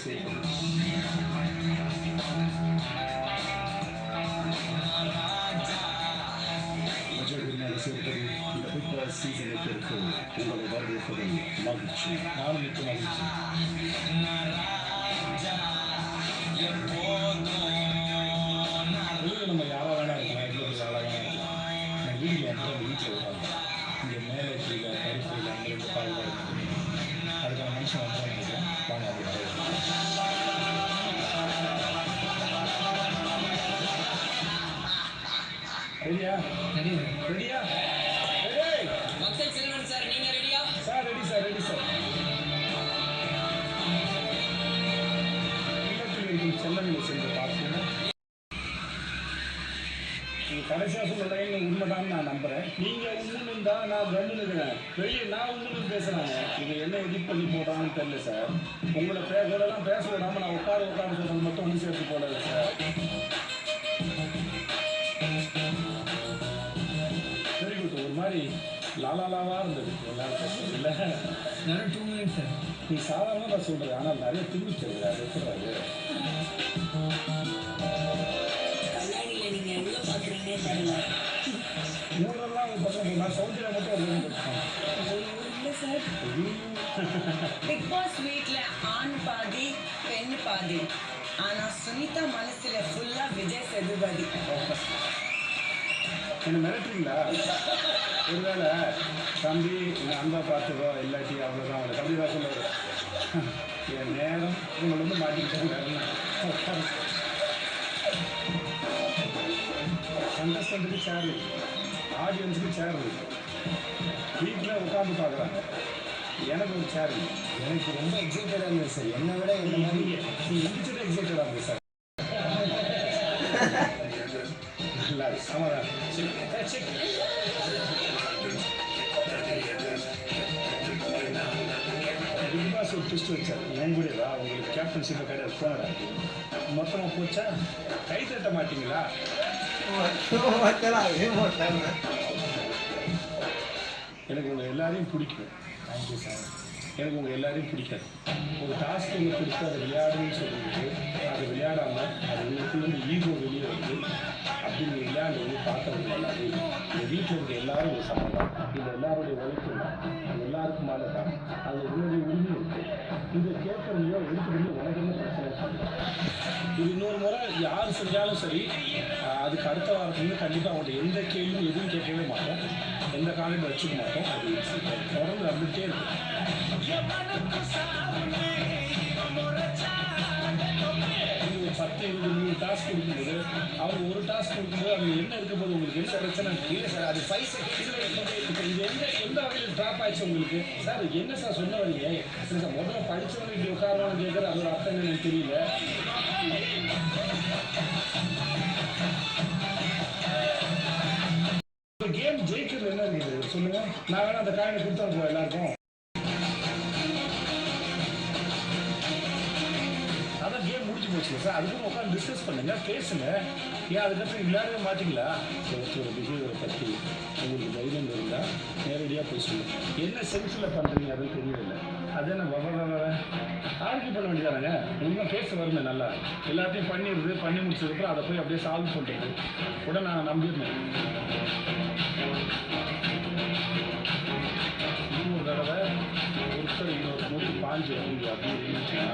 செய்யணும். சேர்ப்பது இந்த பிக் பாஸ் சீசன் 8 உங்களை வரவேற்பதில் மகிழ்ச்சி. நானும் மிக்க மகிழ்ச்சி. நம்ம யாராக வேணா இருக்கலாம், எவ்வளோ பெரிய ஆளாக வேணா இருக்கலாம். நான் வீட்டில் வந்து வீட்டில் விடுறாங்க. இங்கே மேலே கீழே கருப்பையில் அங்கேருந்து பாதுகாப்பு அதுக்கான மனுஷன் வந்து நினைக்கிறேன். வாங்க அப்படி ரெடியா? ரெடியா? மக்கள் செல்வன் சார், நீங்க ரெடியா? Sir ready sir, ready sir. செல்லவில்லை சென்று பார்த்தீங்கன்னா நீங்கள் கடைசியாக சொல்கிறேன் உண்மைதான் நான் நம்புகிறேன். நீங்கள் உண்மைன்னு தான் நான் கண்டுனுக்கிறேன். வெளியே நான் உண்மைன்னு பேசுகிறாங்க. இது என்ன எடிட் பண்ணி போட்டாங்கன்னு தெரியல சார். உங்களை பேசலாம் பேச விடாமல் நான் உட்கார சொல்கிறது மட்டும் ஒன்று சேர்த்து போடாது சார். Very good. ஒரு மாதிரி லாலாலாவாக இருந்தது எல்லாரும் பேசுறது இல்லை. நான் 2 மினிட்ஸ் சார். நீ சாதாரணமாக நான் சொல்கிறது, ஆனால் நிறைய திரும்பிச்சது. அது எப்படாது கண்ணாடியில் நீங்கள் எவ்வளோ பார்க்குறீங்கன்னே தெரியல. மூடெல்லாம் அவங்க பக்கம் நான் சவுண்டில் மட்டும் ஒரு இல்லை சார். பிக் பாஸ் வீட்டில் ஆண் பாதி பெண் பாதி. ஆனால் சுனிதா மனசில் ஃபுல்லாக விஜய் சேதுபதி. என்ன மிரட்டுறீங்களா? ஒருவேளை தம்பி அன்பா பார்த்துக்கோ, இல்லாட்டி அவ்வளோதான் அவங்களை தம்பி தான் சொல்லுவார். என் நேரம் உங்களை வந்து மாட்டிக்கிட்டாங்க. கண்டஸ்டன்ட்டுக்கு சேர் இருக்குது, ஆடியன்ஸுக்கு சேர் இருக்குது. வீட்டில் உட்காந்து பார்க்குறாங்க. எனக்கு ஒரு சேர் இருக்குது. எனக்கு ரொம்ப எக்ஸைட்டடாக இருந்தது சார். என்னை விட என்ன மாதிரி எந்திரிச்சிட்டு எக்ஸைட்டடாக இருந்தது சார். நல்லா இருக்கு. ஆமாம். பிக் பாஸ் ஒரு ட்விஸ்ட் வச்சார். என் கூடவா உங்களுக்கு கேப்டன்ஷிப்பை கிடையாது போனடா மொத்தமாக போச்சா? கை தட்ட மாட்டீங்களா? எனக்கு உங்கள் எல்லாரையும் பிடிக்கும். Thank you sir. எனக்கு உங்கள் எல்லாரையும் பிடிக்காது. ஒரு டாஸ்க் ஒன்று கொடுத்து அதை விளையாடுன்னு சொல்லிட்டு அதை விளையாடாமல் அது உங்களுக்குள்ளேருந்து ஈகோ வெளியே வந்து அப்படின்னு விளையாண்டு வந்து பார்க்கறது நல்லாது. இந்த வீட்டில் இருக்க எல்லாரும் ஒரு சமம் தான். இது எல்லாருடைய உழைப்பு தான். அது எல்லாருக்கும் மேலே தான். அது உன்னுடைய உரிமை இருக்குது. இதை கேட்கறதையோ எடுத்துக்கிட்டு உனக்கு என்ன பிரச்சனை சொல்லுங்கள். இது இன்னொரு முறை யார் செஞ்சாலும் சரி, அதுக்கு அடுத்த வாரத்துலேருந்து கண்டிப்பாக அவங்கள்ட்ட எந்த கேள்வியும் எதுவும் கேட்கவே மாட்டோம். எந்த காலையும் வச்சுக்க மாட்டோம். அது தொடர்ந்து வந்துகிட்டே இருக்கும். 10-20 டாஸ்க் கொடுக்கும்போது அவங்க ஒரு டாஸ்க் கொடுக்கும்போது அது என்ன இருக்க போது உங்களுக்கு என்ன பிரச்சனை இல்லை சார். அது 5 செகண்ட்ஸ். இப்போ இது எந்த வகையில் ட்ராப் ஆயிடுச்சு உங்களுக்கு சார்? என்ன சார் சொல்ல வரீங்க? சரி சார், முதல்ல படித்தவங்க இப்படி உட்காரணும்னு கேட்குறது அது ஒரு அர்த்தம் எனக்கு தெரியல. கேம் ஜெயிக்கிறது என்ன இருக்குது சொல்லுங்க. நான் வேணா அந்த காயினை கொடுத்தா போவோம் எல்லாருக்கும். அதான் கேம் முடிச்சு போச்சு சார். அதுக்கும் உட்காந்து டிஸ்கஸ் பண்ணுங்க, பேசுங்க. ஏன் அதுக்கப்புறம் விளையாடவே மாட்டீங்களா? ஒருத்தரோட பிஹேவியரை பற்றி உங்களுக்கு தைரியம் இருந்தால் நேரடியாக போய் சொல்லுங்க. என்ன சென்ஸில் பண்ணுறீங்க அதுன்னு தெரியவில்லை. அது என்ன ஆர்கியூ பண்ண வேண்டியதானங்க. இன்னும் பேச வருங்க நல்லா. எல்லாத்தையும் பண்ணி முடிச்சதுக்கப்புறம் அதை போய் அப்படியே சால்வ் பண்ணுறது கூட நான் நம்பியிருந்தேன். இன்னொரு தடவை ஒருத்தர் இன்னொரு 105 அப்படி இருந்துச்சுன்னா